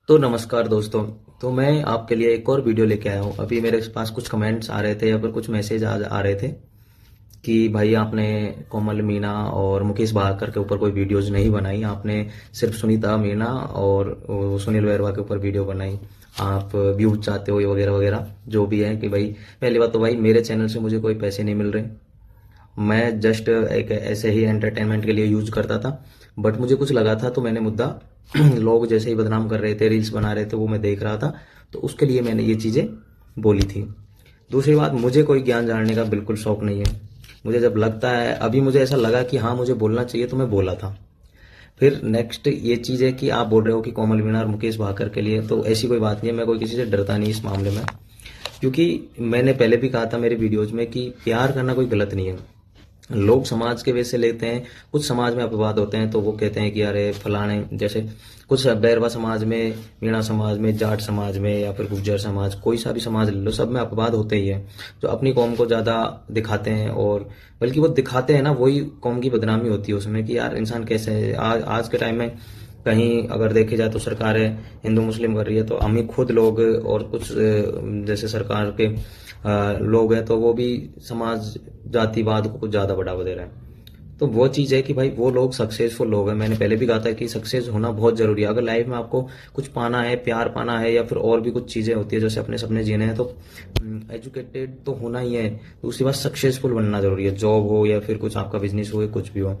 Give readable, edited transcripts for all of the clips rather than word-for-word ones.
तो नमस्कार दोस्तों। तो मैं आपके लिए एक और वीडियो लेके आया हूँ। अभी मेरे पास कुछ कमेंट्स आ रहे थे या फिर कुछ मैसेज आ रहे थे कि भाई आपने कोमल मीणा और मुकेश भाकर के ऊपर कोई वीडियोज नहीं बनाई, आपने सिर्फ सुनीता मीणा और सुनील बैरवा के ऊपर वीडियो बनाई, आप व्यूज चाहते हो ये वगैरह वगैरह जो भी है। कि भाई पहली बात तो भाई मेरे चैनल से मुझे कोई पैसे नहीं मिल रहे, मैं जस्ट एक ऐसे ही एंटरटेनमेंट के लिए यूज करता था। बट मुझे कुछ लगा था तो मैंने मुद्दा लोग जैसे ही बदनाम कर रहे थे, रील्स बना रहे थे, वो मैं देख रहा था, तो उसके लिए मैंने ये चीज़ें बोली थी। दूसरी बात, मुझे कोई ज्ञान जानने का बिल्कुल शौक नहीं है। मुझे जब लगता है, अभी मुझे ऐसा लगा कि हाँ मुझे बोलना चाहिए तो मैं बोला था। फिर नेक्स्ट ये चीज़ है कि आप बोल रहे हो कि कोमल मीणा और मुकेश भाकर के लिए, तो ऐसी कोई बात नहीं है, मैं कोई किसी से डरता नहीं इस मामले में। क्योंकि मैंने पहले भी कहा था मेरे वीडियोज में कि प्यार करना कोई गलत नहीं है। लोग समाज के वजह से लेते हैं, कुछ समाज में अपवाद होते हैं तो वो कहते हैं कि अरे फलाने, जैसे कुछ बैरवा समाज में, मीणा समाज में, जाट समाज में या फिर गुर्जर समाज, कोई सा भी समाज ले लो, सब में अपवाद होते ही है जो अपनी कौम को ज़्यादा दिखाते हैं। और बल्कि वो दिखाते हैं ना, वही कौम की बदनामी होती है उसमें कि यार इंसान कैसे है। आज के टाइम में कहीं अगर देखी जाए तो सरकारें हिंदू मुस्लिम कर रही है, तो हम ही खुद लोग और कुछ जैसे सरकार के लोग हैं तो वो भी समाज जातिवाद को कुछ ज़्यादा बढ़ावा दे रहे हैं। तो वो चीज़ है कि भाई वो लोग सक्सेसफुल लोग हैं। मैंने पहले भी कहा था कि सक्सेस होना बहुत ज़रूरी है। अगर लाइफ में आपको कुछ पाना है, प्यार पाना है या फिर और भी कुछ चीज़ें होती है जैसे अपने सपने जीने हैं, तो एजुकेटेड तो होना ही है। दूसरी बात, सक्सेसफुल बनना ज़रूरी है, जॉब हो या फिर कुछ आपका बिजनेस हो या कुछ भी हो।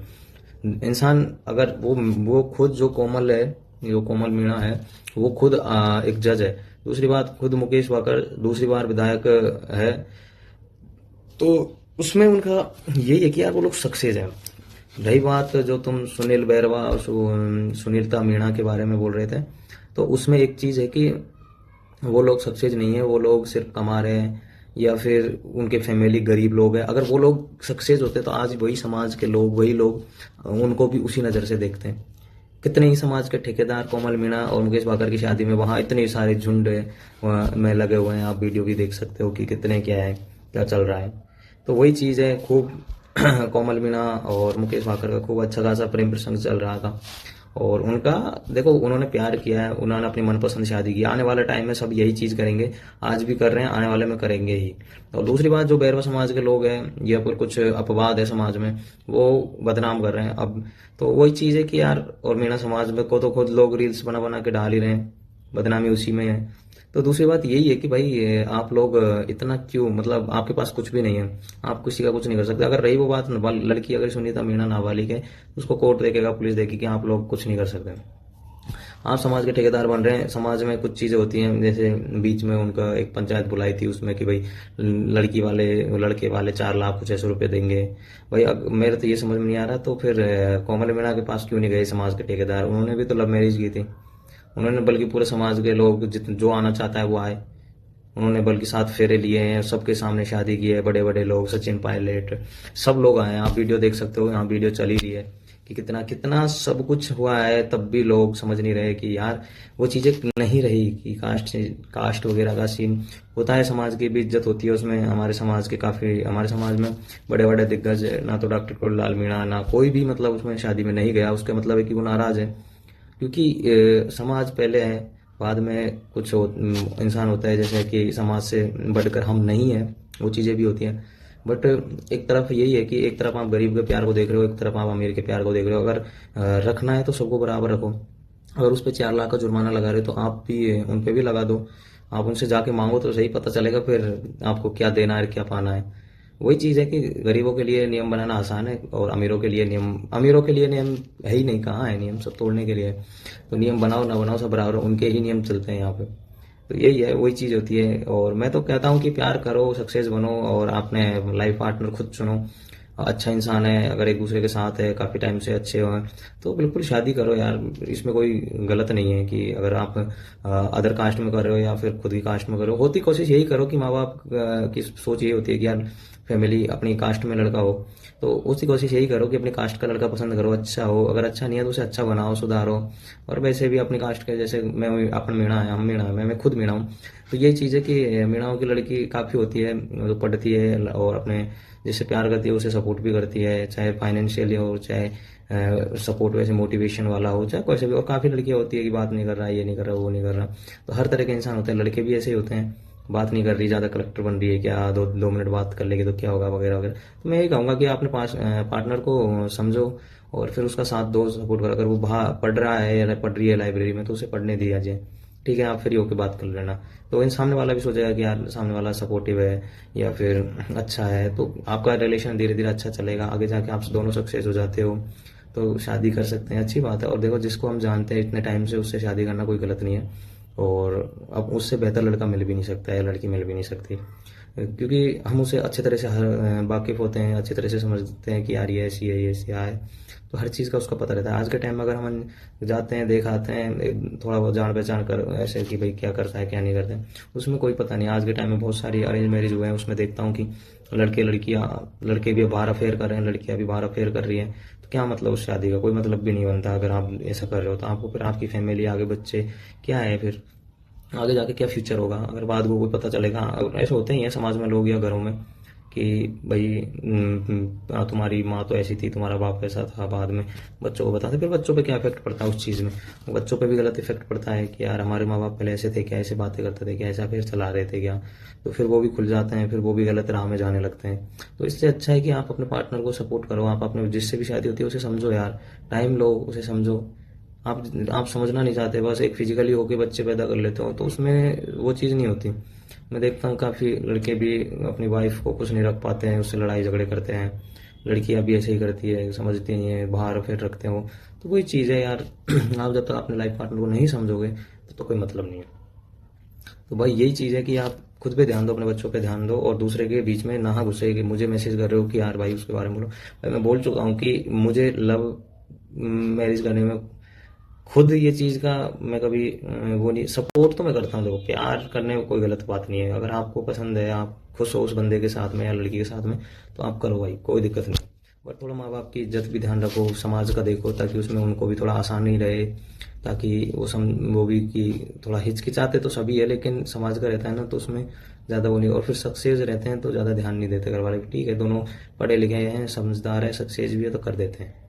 इंसान अगर वो खुद जो कोमल है, जो कोमल मीणा है, वो खुद एक जज है। दूसरी बात, खुद मुकेश वाकर दूसरी बार विधायक है, तो उसमें उनका यही है कि यार वो लोग सक्सेस है। रही बात जो तुम सुनील बैरवा और सुनीलता मीणा के बारे में बोल रहे थे, तो उसमें एक चीज़ है कि वो लोग सक्सेस नहीं है, वो लोग सिर्फ कमा रहे हैं या फिर उनके फैमिली गरीब लोग हैं। अगर वो लोग सक्सेस होते तो आज वही समाज के लोग, वही लोग उनको भी उसी नज़र से देखते हैं। कितने ही समाज के ठेकेदार कोमल मीणा और मुकेश भाकर की शादी में वहाँ इतने सारे झुंड में लगे हुए हैं, आप वीडियो भी देख सकते हो कि कितने क्या है, क्या चल रहा है। तो वही चीज़ है, खूब कोमल मीणा और मुकेश भाकर का खूब अच्छा खासा प्रेम प्रसंग चल रहा था। और उनका देखो, उन्होंने प्यार किया है, उन्होंने अपनी मनपसंद शादी की। आने वाले टाइम में सब यही चीज़ करेंगे, आज भी कर रहे हैं, आने वाले में करेंगे ही। और दूसरी बात, जो बैरवा समाज के लोग हैं या फिर कुछ अपवाद है समाज में, वो बदनाम कर रहे हैं अब। तो वही चीज़ है कि यार, और मीणा समाज में को तो खुद लोग रील्स बना बना के डाल ही रहे हैं, बदनामी उसी में है। तो दूसरी बात यही है कि भाई आप लोग इतना क्यों, मतलब आपके पास कुछ भी नहीं है, आप किसी का कुछ नहीं कर सकते। अगर रही वो बात लड़की, अगर सुनीता मीणा नाबालिग है, उसको कोर्ट देखेगा, पुलिस देखेगी कि आप लोग कुछ नहीं कर सकते। आप समाज के ठेकेदार बन रहे हैं। समाज में कुछ चीज़ें होती हैं, जैसे बीच में उनका एक पंचायत बुलाई थी उसमें कि भाई लड़की वाले, लड़के वाले 4 लाख कुछ ऐसे रुपये देंगे। भाई अब मेरे तो ये समझ में नहीं आ रहा, तो फिर कोमल मीणा के पास क्यों नहीं गए समाज के ठेकेदार? उन्होंने भी तो लव मैरिज की थी। उन्होंने बल्कि पूरे समाज के लोग जो आना चाहता है वो आए। उन्होंने बल्कि 7 फेरे लिए हैं, सबके सामने शादी की है, बड़े बड़े लोग, सचिन पायलट, सब लोग आए हैं। आप वीडियो देख सकते हो, यहाँ वीडियो चली रही है कि कितना कितना सब कुछ हुआ है। तब भी लोग समझ नहीं रहे कि यार वो चीज़ें नहीं रही कि कास्ट कास्ट वगैरह का सीन होता है, समाज की भी इज्जत होती है उसमें। हमारे समाज के काफ़ी, हमारे समाज में बड़े बड़े दिग्गज, ना तो डॉक्टर कुललाल मीणा, ना कोई भी मतलब उसमें शादी में नहीं गया। उसका मतलब है कि वो नाराज़ है। क्योंकि समाज पहले है, बाद में कुछ इंसान होता है, जैसे कि समाज से बढ़कर हम नहीं है, वो चीज़ें भी होती हैं। बट एक तरफ यही है कि एक तरफ आप गरीब के प्यार को देख रहे हो, एक तरफ आप अमीर के प्यार को देख रहे हो। अगर रखना है तो सबको बराबर रखो। अगर उस पर 4 लाख का जुर्माना लगा रहे हो तो आप भी उन पर भी लगा दो। आप उनसे जाके मांगो तो सही, पता चलेगा फिर आपको क्या देना है, क्या पाना है। वही चीज़ है कि गरीबों के लिए नियम बनाना आसान है और अमीरों के लिए नियम, अमीरों के लिए नियम है ही नहीं, कहाँ है नियम, सब तोड़ने के लिए है। तो नियम बनाओ ना बनाओ, सब बराबर, उनके ही नियम चलते हैं यहाँ पे। तो यही है, वही चीज़ होती है। और मैं तो कहता हूँ कि प्यार करो, सक्सेस बनो और अपने लाइफ पार्टनर खुद चुनो। अच्छा इंसान है, अगर एक दूसरे के साथ है काफ़ी टाइम से, अच्छे हो, तो बिल्कुल शादी करो यार। इसमें कोई गलत नहीं है कि अगर आप अदर कास्ट में कर रहे हो या फिर खुद की कास्ट में कर रहे हो। होती कोशिश यही करो कि माँ बाप की सोच ये होती है कि यार फैमिली अपनी कास्ट में लड़का हो, तो उसकी कोशिश यही करो कि अपनी कास्ट का लड़का पसंद करो, अच्छा हो, अगर अच्छा नहीं है तो उसे अच्छा बनाओ, सुधारो। और वैसे भी अपनी कास्ट के, जैसे मैं अपन मीणा है, हम मीणा है, मैं खुद मीणा हूँ, तो ये चीज़ है कि मीणाओं की लड़की काफ़ी होती है जो पढ़ती है और अपने जिससे प्यार करती है उसे सपोर्ट भी करती है, चाहे फाइनेंशियली हो, चाहे सपोर्ट वैसे मोटिवेशन वाला हो, चाहे कोई से भी। और काफ़ी लड़कियां होती है कि बात नहीं कर रहा, ये नहीं कर रहा, वो नहीं कर रहा, तो हर तरह के इंसान होते हैं, लड़के भी ऐसे ही होते हैं, बात नहीं कर रही, ज़्यादा कलेक्टर बन रही है क्या, 2 मिनट बात कर लेगी तो क्या होगा, वगैरह वगैरह। तो मैं यही कहूँगा कि आपने पार्टनर को समझो और फिर उसका साथ दो, सपोर्ट करो। अगर वो बाहर पढ़ रहा है या पढ़ रही है लाइब्रेरी में, तो उसे पढ़ने दिया जाए, ठीक है, आप फ्री होकर बात कर लेना। तो इन सामने वाला भी सोचेगा कि यार सामने वाला सपोर्टिव है या फिर अच्छा है, तो आपका रिलेशन धीरे धीरे अच्छा चलेगा, आगे जाके आप दोनों सक्सेस हो जाते हो तो शादी कर सकते हैं, अच्छी बात है। और देखो, जिसको हम जानते हैं इतने टाइम से, उससे शादी करना कोई गलत नहीं है, और अब उससे बेहतर लड़का मिल भी नहीं सकता है, लड़की मिल भी नहीं सकती, क्योंकि हम उसे अच्छे तरह से वाकिफ होते हैं, अच्छी तरह से समझते हैं कि यार ये ऐसी है, ये ऐसी है, तो हर चीज़ का उसका पता रहता है। आज के टाइम में अगर हम जाते हैं, देख आते हैं, थोड़ा बहुत जान पहचान कर ऐसे कि भाई क्या करता है क्या नहीं करते हैं, उसमें कोई पता नहीं। आज के टाइम में बहुत सारी अरेंज मैरिज हुए हैं, उसमें देखता हूँ कि लड़के भी बाहर अफेयर कर रहे हैं, लड़कियां भी बाहर अफेयर कर रही हैं, तो क्या मतलब उस शादी का? कोई मतलब भी नहीं बनता अगर आप ऐसा कर रहे हो, तो आपको फिर आपकी फैमिली, आगे बच्चे, क्या है फिर आगे जाके क्या फ्यूचर होगा अगर बाद को कोई पता चलेगा? ऐसे होते ही हैं समाज में लोग या घरों में कि भाई तुम्हारी माँ तो ऐसी थी, तुम्हारा बाप ऐसा था, बाद में बच्चों को बताते, फिर बच्चों पे क्या इफेक्ट पड़ता है उस चीज़ में? बच्चों पे भी गलत इफेक्ट पड़ता है कि यार हमारे माँ बाप पहले ऐसे थे क्या, ऐसे बातें करते थे क्या, ऐसा फिर चला रहे थे क्या, तो फिर वो भी खुल जाते हैं, फिर वो भी गलत राह में जाने लगते हैं। तो इससे अच्छा है कि आप अपने पार्टनर को सपोर्ट करो, आप अपने जिससे भी शादी होती है उसे समझो यार, टाइम लो, उसे समझो। आप समझना नहीं चाहते, बस एक फिजिकली होके बच्चे पैदा कर लेते हो, तो उसमें वो चीज़ नहीं होती। मैं देखता हूँ काफ़ी लड़के भी अपनी वाइफ को खुश नहीं रख पाते हैं, उससे लड़ाई झगड़े करते हैं, लड़कियां भी ऐसे ही करती है, समझती नहीं है, बाहर फिर रखते हो, तो वही चीज़ है यार। आप जब तक अपने लाइफ पार्टनर को नहीं समझोगे तो कोई मतलब नहीं है। तो भाई यही चीज़ है कि आप खुद पे ध्यान दो, अपने बच्चों पे ध्यान दो, और दूसरे के बीच में ना घुसे कि मुझे मैसेज कर रहे हो कि यार भाई उसके बारे में बोलो। भाई मैं बोल चुका हूँ कि मुझे लव मैरिज करने में खुद ये चीज़ का मैं कभी वो नहीं, सपोर्ट तो मैं करता हूँ। देखो, प्यार करने में कोई गलत बात नहीं है, अगर आपको पसंद है, आप खुश हो उस बंदे के साथ में या लड़की के साथ में, तो आप करो भाई, कोई दिक्कत नहीं। बट थोड़ा माँ बाप की इज्जत भी ध्यान रखो, समाज का देखो, ताकि उसमें उनको भी थोड़ा आसानी रहे, ताकि वो भी कि थोड़ा हिचकिचाते तो सभी है, लेकिन समाज का रहता है ना, तो उसमें ज़्यादा वो नहीं। और फिर सक्सेस रहते हैं तो ज़्यादा ध्यान नहीं देते घर वाले, ठीक है दोनों पढ़े लिखे हैं, समझदार है, सक्सेस भी है, तो कर देते हैं।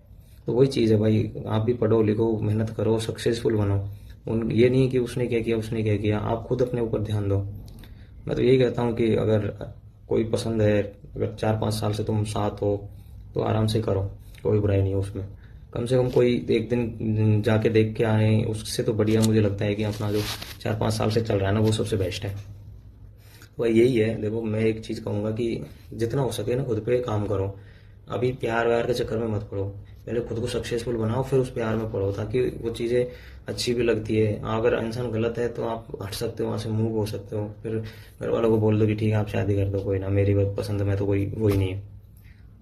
तो वही चीज़ है भाई, आप भी पढ़ो लिखो, मेहनत करो, सक्सेसफुल बनो। ये नहीं कि उसने क्या किया, उसने क्या किया, आप खुद अपने ऊपर ध्यान दो। मैं तो यही कहता हूँ कि अगर कोई पसंद है, अगर 4-5 साल से तुम साथ हो, तो आराम से करो, कोई बुराई नहीं है उसमें। कम से कम कोई एक दिन जाके देख के आए, उससे तो बढ़िया मुझे लगता है कि अपना जो 4-5 साल से चल रहा है ना, वो सबसे बेस्ट है। वह यही है। देखो, मैं एक चीज़ कहूँगा कि जितना हो सके ना खुद पे काम करो, अभी प्यार व्यार के चक्कर में मत पड़ो, पहले खुद को सक्सेसफुल बनाओ, फिर उस प्यार में पड़ो, ताकि वो चीज़ें अच्छी भी लगती है। अगर इंसान गलत है तो आप हट सकते हो, वहाँ से मूव हो सकते हो, फिर घर वालों को बोल दो कि ठीक है आप शादी कर दो, कोई ना, मेरी बात पसंद में तो कोई वही नहीं है।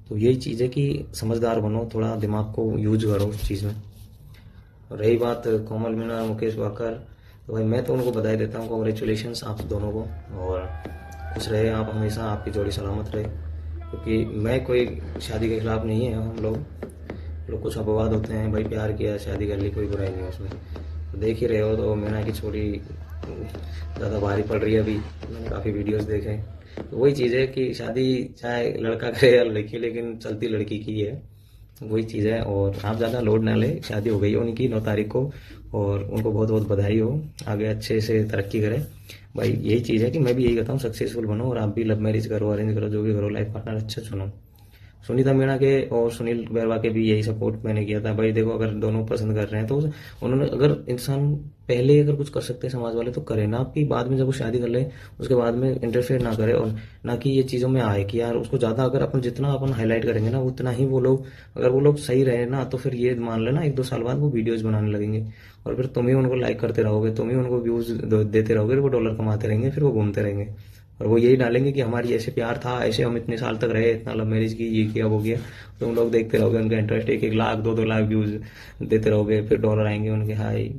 तो यही चीज़ है कि समझदार बनो, थोड़ा दिमाग को यूज करो उस चीज़ में। और रही बात कोमल मीणा और मुकेश वाकर, तो भाई मैं तो उनको बधाई देता हूँ, कॉन्ग्रेचुलेशंस आप दोनों को, और खुश रहे आप हमेशा, आपकी जोड़ी सलामत रहे। क्योंकि मैं कोई शादी के खिलाफ नहीं है, हम लोग कुछ अपवाद होते हैं, भाई प्यार किया शादी कर ली, कोई बुराई नहीं है उसमें। तो देख ही रहे हो, तो मीणा की छोड़ी ज़्यादा भारी पड़ रही है अभी, मैंने काफ़ी वीडियोस देखे। तो वही चीज़ है कि शादी चाहे लड़का करे या लड़की, लेकिन चलती लड़की की है, वही चीज़ है। और आप ज़्यादा लोड ना ले, शादी हो गई उनकी 9 तारीख को, और उनको बहुत बहुत बधाई हो, आगे अच्छे से तरक्की करें। भाई यही चीज़ है कि मैं भी यही कहता हूँ, सक्सेसफुल बनो, और आप भी लव मैरिज करो, अरेंज करो, जो भी करो, लाइफ पार्टनर अच्छा चुनो। सुनीता मीणा के और सुनील बेरवा के भी यही सपोर्ट मैंने किया था। भाई देखो, अगर दोनों पसंद कर रहे हैं तो उन्होंने, अगर इंसान पहले अगर कुछ कर सकते हैं समाज वाले, तो करे ना, आपकी बाद में जब वो शादी कर ले उसके बाद में इंटरफेयर ना करे, और ना कि ये चीज़ों में आए कि यार उसको ज़्यादा, अगर अपन जितना अपन हाईलाइट करेंगे ना, उतना ही वो लोग, अगर वो लोग सही रहे ना, तो फिर ये मान लेना 1-2 साल बाद वो वीडियोज बनाने लगेंगे, और फिर तुम ही उनको लाइक करते रहोगे, तुम ही उनको व्यूज देते रहोगे, वो डॉलर कमाते रहेंगे, फिर वो घूमते रहेंगे, और वो यही डालेंगे कि हमारी ऐसे प्यार था, ऐसे हम इतने साल तक रहे, इतना लव मैरिज की, ये किया वो किया। तुम लोग देखते रहोगे, उनका इंटरेस्ट 1-1 लाख 2-2 लाख व्यूज देते रहोगे, फिर डॉलर आएंगे उनके, हाई।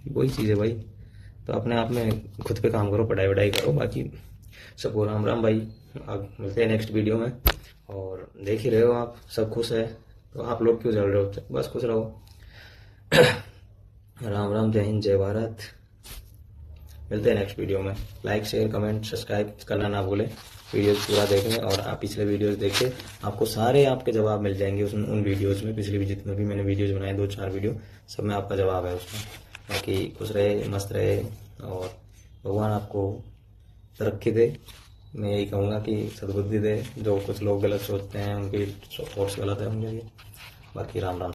वही चीज़ है भाई। तो अपने आप में खुद पे काम करो, पढ़ाई वढ़ाई करो, बाकी सबको राम राम भाई। अब मिलते हैं नेक्स्ट वीडियो में। और देख ही रहे हो आप सब खुश है, तो आप लोग क्यों जल रहे हो? बस खुश रहो। राम राम, जय हिंद, जय भारत। मिलते हैं नेक्स्ट वीडियो में। लाइक शेयर कमेंट सब्सक्राइब करना ना भूलें। वीडियोस पूरा देखें और आप पिछले वीडियोस देखिए, आपको सारे आपके जवाब मिल जाएंगे उन वीडियोस में। पिछले भी जितने भी मैंने वीडियोस बनाए 2-4 वीडियो, सब में आपका जवाब है उसमें। बाकी खुश रहे, मस्त रहे और भगवान आपको तरक्की दे। मैं यही कहूँगा कि सद्बुद्धि दे। जो कुछ लोग गलत सोचते हैं उनकी सोच गलत है उनके लिए। बाकी राम राम।